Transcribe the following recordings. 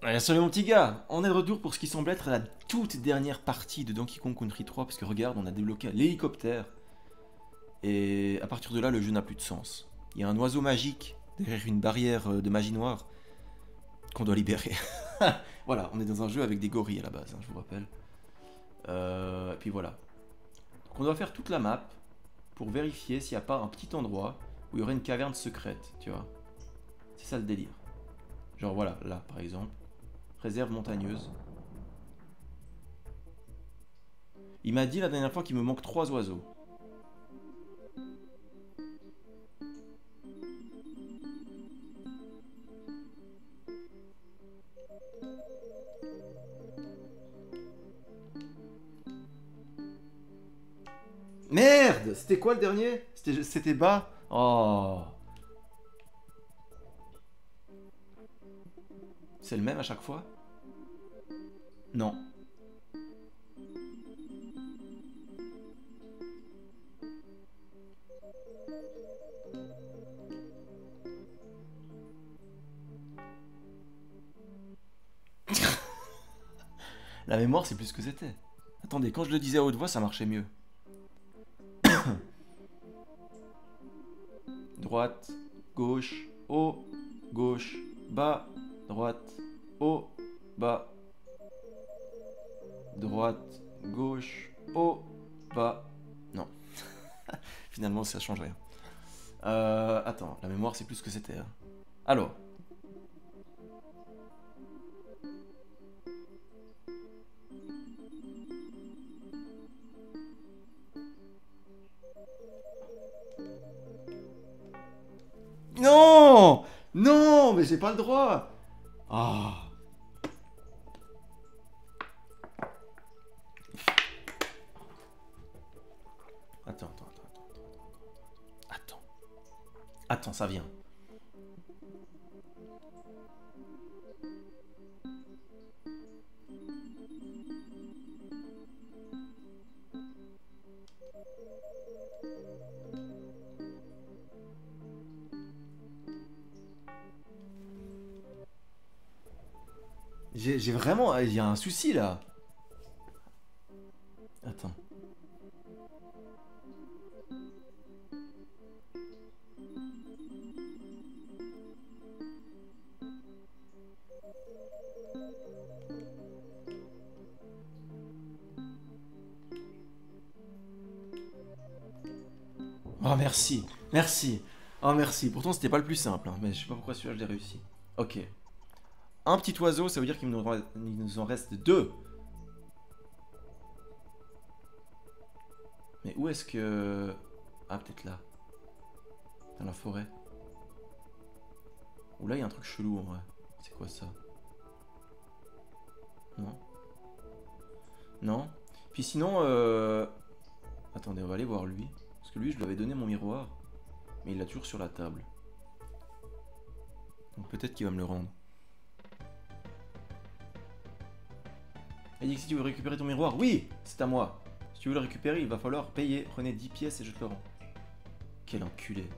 Allez, salut mon petit gars, on est de retour pour ce qui semble être la toute dernière partie de Donkey Kong Country 3 parce que regarde, on a débloqué l'hélicoptère et à partir de là le jeu n'a plus de sens. Il y a un oiseau magique derrière une barrière de magie noire qu'on doit libérer. Voilà, on est dans un jeu avec des gorilles à la base, hein, je vous rappelle. Et puis voilà. Donc on doit faire toute la map pour vérifier s'il n'y a pas un petit endroit où il y aurait une caverne secrète, tu vois. C'est ça le délire. Genre voilà, là par exemple. Réserve montagneuse. Il m'a dit la dernière fois qu'il me manque 3 oiseaux. Merde! C'était quoi le dernier? C'était bas? Oh! C'est le même à chaque fois? Non. La mémoire, c'est plus ce que c'était. Attendez, quand je le disais à haute voix, ça marchait mieux. Droite, gauche, haut, gauche, bas, droite, haut, bas, droite, gauche, haut, bas. Non. Finalement, ça change rien. Attends, la mémoire, c'est plus ce que c'était. Hein. Alors. Non! Non, mais j'ai pas le droit! Ah. Attends. Attends, ça vient. J'ai vraiment... Il y a un souci là. Attends. Oh merci, merci. Oh merci. Pourtant c'était pas le plus simple, hein, mais je sais pas pourquoi celui-là je l'ai réussi. Ok. Un petit oiseau, ça veut dire qu'il nous en reste 2. Mais où est-ce que... Ah peut-être là. Dans la forêt. Ou là il y a un truc chelou en vrai. C'est quoi ça? Non. Non. Puis sinon, attendez, on va aller voir lui. Parce que lui, je lui avais donné mon miroir. Mais il l'a toujours sur la table. Donc peut-être qu'il va me le rendre. Il dit que si tu veux récupérer ton miroir, oui, c'est à moi. Si tu veux le récupérer, il va falloir payer. Prenez 10 pièces et je te le rends. Quel enculé.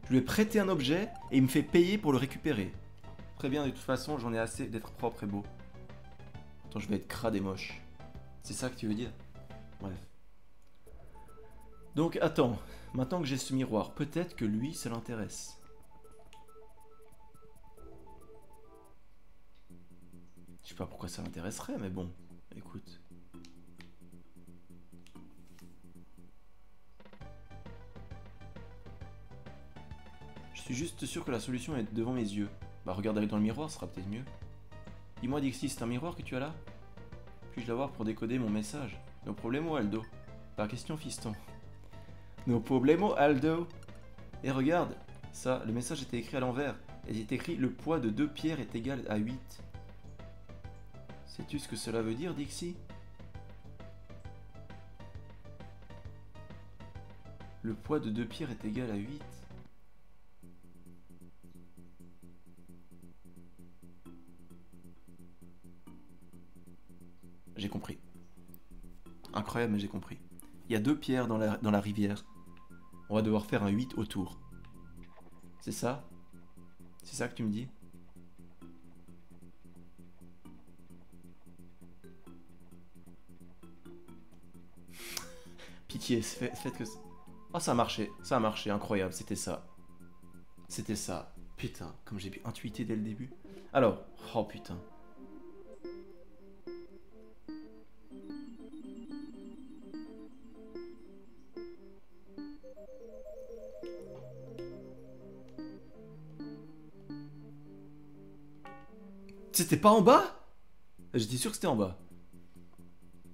Je lui ai prêté un objet et il me fait payer pour le récupérer. Très bien, de toute façon, j'en ai assez d'être propre et beau. Attends, je vais être crade et moche. C'est ça que tu veux dire? Bref. Donc, attends. Maintenant que j'ai ce miroir, peut-être que lui, ça l'intéresse. Je sais pas pourquoi ça l'intéresserait, mais bon. Écoute. Je suis juste sûr que la solution est devant mes yeux. Bah regarde avec dans le miroir, ce sera peut-être mieux. Dis-moi Dixie, c'est un miroir que tu as là? Puis-je l'avoir pour décoder mon message? No problemo Aldo. Pas question fiston. No problemo Aldo. Et regarde, ça, le message était écrit à l'envers. Il est écrit le poids de 2 pierres est égal à 8. Sais-tu ce que cela veut dire, Dixie? Le poids de 2 pierres est égal à 8. J'ai compris. Incroyable, mais j'ai compris. Il y a 2 pierres dans la rivière. On va devoir faire un 8 autour. C'est ça? C'est ça que tu me dis? pitié, faites que... Oh, ça a marché, incroyable, c'était ça. C'était ça. Putain, comme j'ai pu intuiter dès le début. Alors, oh putain. C'était pas en bas? J'étais sûr que c'était en bas.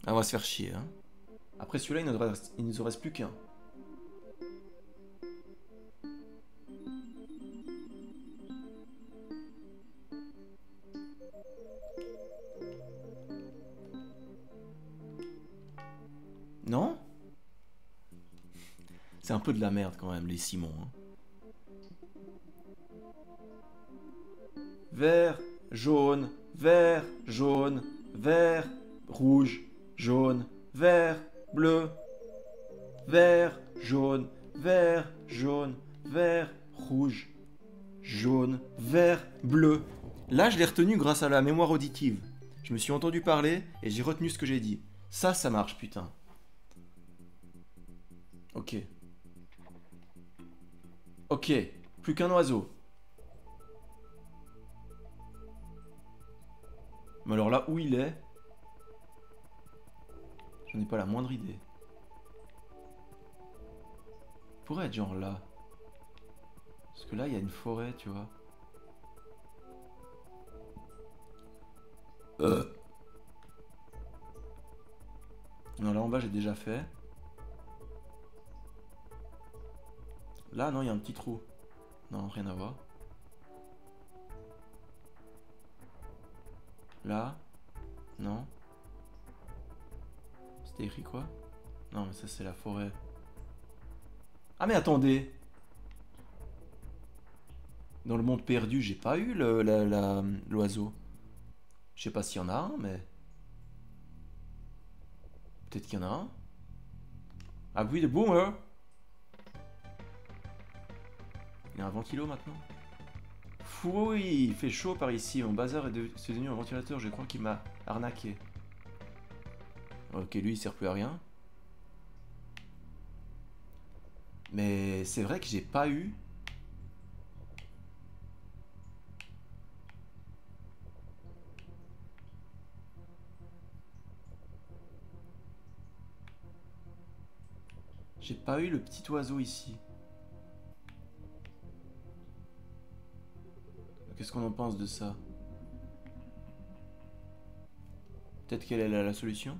Ah, on va se faire chier, hein. Après celui-là, il nous en reste plus qu'un. Non? C'est un peu de la merde quand même, les Simons. Hein. Vert, jaune, vert, jaune, vert, rouge, jaune, vert, bleu, vert, jaune, vert, jaune, vert, rouge, jaune, vert, bleu. Là, je l'ai retenu grâce à la mémoire auditive. Je me suis entendu parler et j'ai retenu ce que j'ai dit. Ça marche, putain. Ok. Ok, plus qu'un oiseau. Mais alors là, où il est, j'en ai pas la moindre idée. Il pourrait être genre là. Parce que là, il y a une forêt, tu vois. Non, là en bas, j'ai déjà fait. Là, non, il y a un petit trou. Non, rien à voir. Là. Non. C'était écrit quoi? Non, mais ça, c'est la forêt. Ah, mais attendez! Dans le monde perdu, j'ai pas eu l'oiseau. Je sais pas s'il y en a un, mais... Peut-être qu'il y en a un. Ah oui, le boomer! Il y a un ventilo maintenant. Oui, il fait chaud par ici. Mon bazar est devenu un ventilateur. Je crois qu'il m'a arnaqué. Ok, lui, il sert plus à rien. Mais c'est vrai que j'ai pas eu... J'ai pas eu le petit oiseau ici. Qu'est-ce qu'on en pense de ça? Peut-être qu'elle est la solution?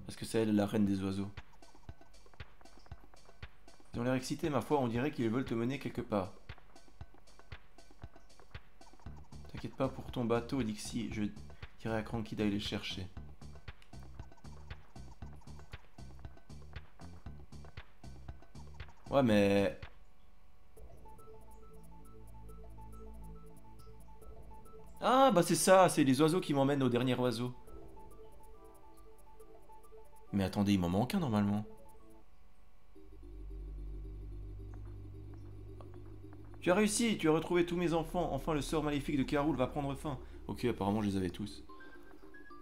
Parce que c'est elle la reine des oiseaux. Ils ont l'air excités, ma foi, on dirait qu'ils veulent te mener quelque part. T'inquiète pas pour ton bateau, Dixie, je dirai à Cranky d'aller les chercher. Ouais, mais... Ah, bah c'est ça, c'est les oiseaux qui m'emmènent au dernier oiseau. Mais attendez, il m'en manque un normalement. Tu as réussi, tu as retrouvé tous mes enfants. Enfin, le sort maléfique de Carol va prendre fin. Ok, apparemment, je les avais tous.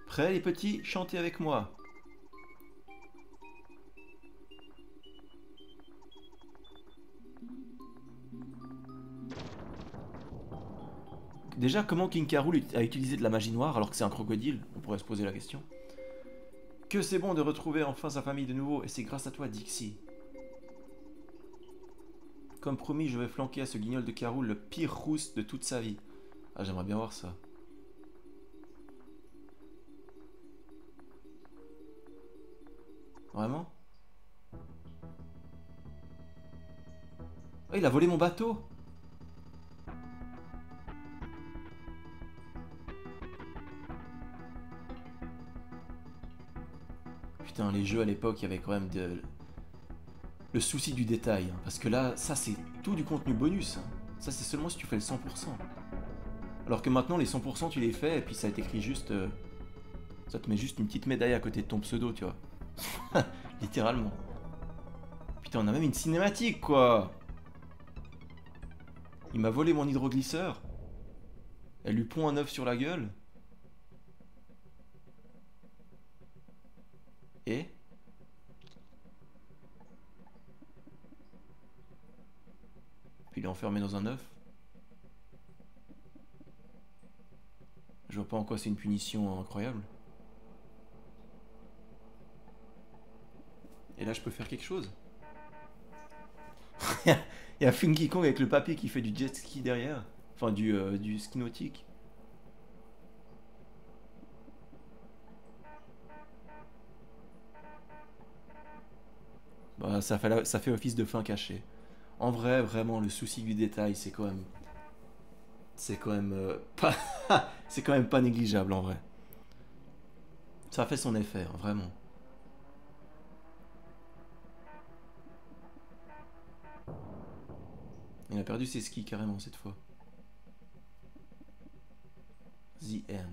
Prêts, les petits? Chantez avec moi. Déjà, comment King Carol a utilisé de la magie noire alors que c'est un crocodile? On pourrait se poser la question. Que c'est bon de retrouver enfin sa famille de nouveau, et c'est grâce à toi, Dixie. Comme promis, je vais flanquer à ce guignol de Carol le pire rousse de toute sa vie. Ah, j'aimerais bien voir ça. Vraiment? Oh, il a volé mon bateau! Putain, les jeux à l'époque, il y avait quand même le souci du détail. Hein, parce que là, ça c'est tout du contenu bonus. Hein. Ça c'est seulement si tu fais le 100%. Alors que maintenant, les 100% tu les fais et puis ça t'écrit juste... ça te met juste une petite médaille à côté de ton pseudo, tu vois. Littéralement. Putain, on a même une cinématique, quoi. Il m'a volé mon hydroglisseur. Elle lui pond un œuf sur la gueule. Et Puis il est enfermé dans un œuf. Je vois pas en quoi c'est une punition incroyable. Et là, je peux faire quelque chose. Il y a Funky Kong avec le papier qui fait du jet ski derrière. Enfin, du ski nautique. Bah, ça fait office de fin cachée. En vrai, vraiment, le souci du détail, c'est quand même... C'est quand même pas... c'est quand même pas négligeable, en vrai. Ça fait son effet, hein, vraiment. Il a perdu ses skis carrément cette fois. The end.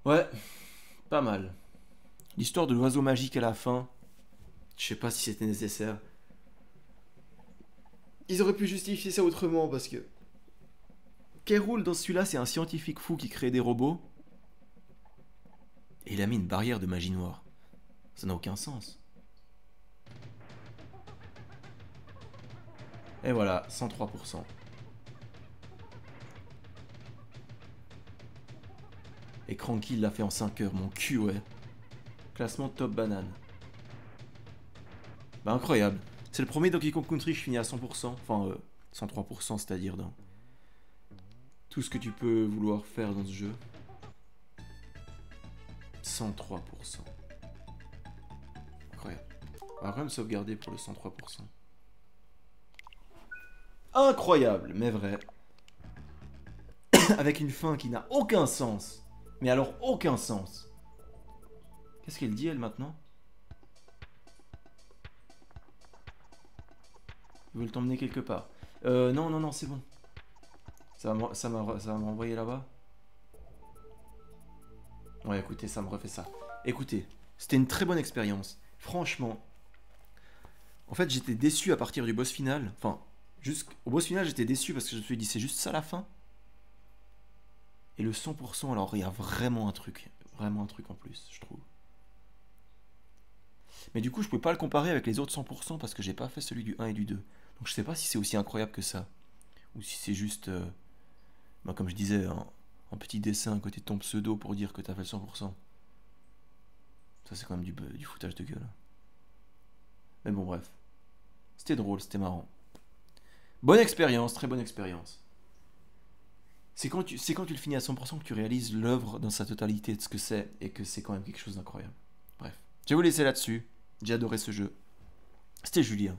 Ouais, pas mal. L'histoire de l'oiseau magique à la fin, je sais pas si c'était nécessaire. Ils auraient pu justifier ça autrement parce que... K. Rool dans celui-là, c'est un scientifique fou qui crée des robots. Et il a mis une barrière de magie noire. Ça n'a aucun sens. Et voilà, 103%. Et Cranky l'a fait en 5 heures, mon cul, ouais. Classement top banane. Bah incroyable. C'est le premier Donkey Kong Country que je finis à 100%. Enfin, 103%, c'est-à-dire dans tout ce que tu peux vouloir faire dans ce jeu. 103%. Incroyable. On va quand même sauvegarder pour le 103%. Incroyable, mais vrai. Avec une fin qui n'a aucun sens. Mais alors aucun sens. Qu'est-ce qu'elle dit, elle, maintenant? Ils veulent t'emmener quelque part. Non, non, non, c'est bon. Ça va m'envoyer là-bas. Ouais, écoutez, ça me refait ça. Écoutez, c'était une très bonne expérience. Franchement. En fait, j'étais déçu à partir du boss final. Enfin, jusqu'au boss final, j'étais déçu parce que je me suis dit, c'est juste ça la fin. Et le 100%, alors, il y a vraiment un truc. Vraiment un truc en plus, je trouve. Mais du coup, je peux pas le comparer avec les autres 100% parce que j'ai pas fait celui du 1 et du 2. Donc je sais pas si c'est aussi incroyable que ça. Ou si c'est juste, bah, comme je disais, un petit dessin à côté de ton pseudo pour dire que t'as fait le 100%. Ça c'est quand même du foutage de gueule. Mais bon, bref. C'était drôle, c'était marrant. Bonne expérience, très bonne expérience. C'est quand tu le finis à 100% que tu réalises l'œuvre dans sa totalité de ce que c'est et que c'est quand même quelque chose d'incroyable. Bref. Je vais vous laisser là-dessus. J'ai adoré ce jeu. C'était Julien.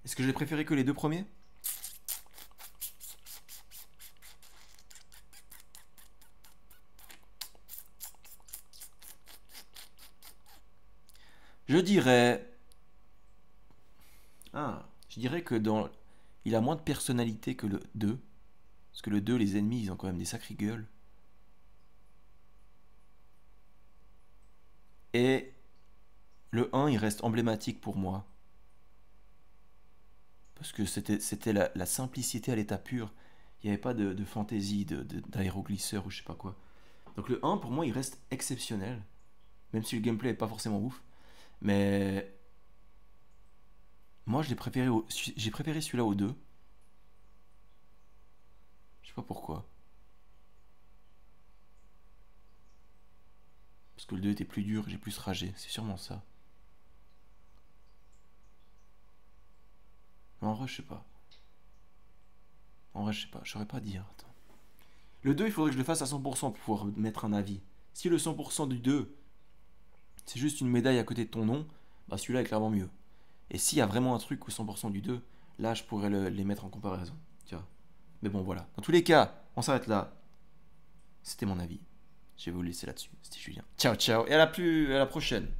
Est-ce que j'ai préféré que les deux premiers? Je dirais... Ah, je dirais que dans... Il a moins de personnalité que le 2. Parce que le 2, les ennemis, ils ont quand même des sacrées gueules. Et le 1, il reste emblématique pour moi. Parce que c'était la simplicité à l'état pur. Il n'y avait pas de fantaisie, d'aéroglisseur ou je sais pas quoi. Donc le 1, pour moi, il reste exceptionnel. Même si le gameplay n'est pas forcément ouf. Mais... Moi, j'ai préféré celui-là au 2. Je sais pas pourquoi. Parce que le 2 était plus dur, j'ai plus ragé. C'est sûrement ça. Mais en vrai, je sais pas. En vrai, je sais pas. Je saurais pas dire. Attends. Le 2, il faudrait que je le fasse à 100% pour pouvoir mettre un avis. Si le 100% du 2, c'est juste une médaille à côté de ton nom, bah celui-là est clairement mieux. Et s'il y a vraiment un truc au 100% du 2, là, je pourrais les mettre en comparaison. Tu vois. Mais bon, voilà. Dans tous les cas, on s'arrête là. C'était mon avis. Je vais vous laisser là-dessus. C'était Julien. Ciao, ciao. Et à la prochaine.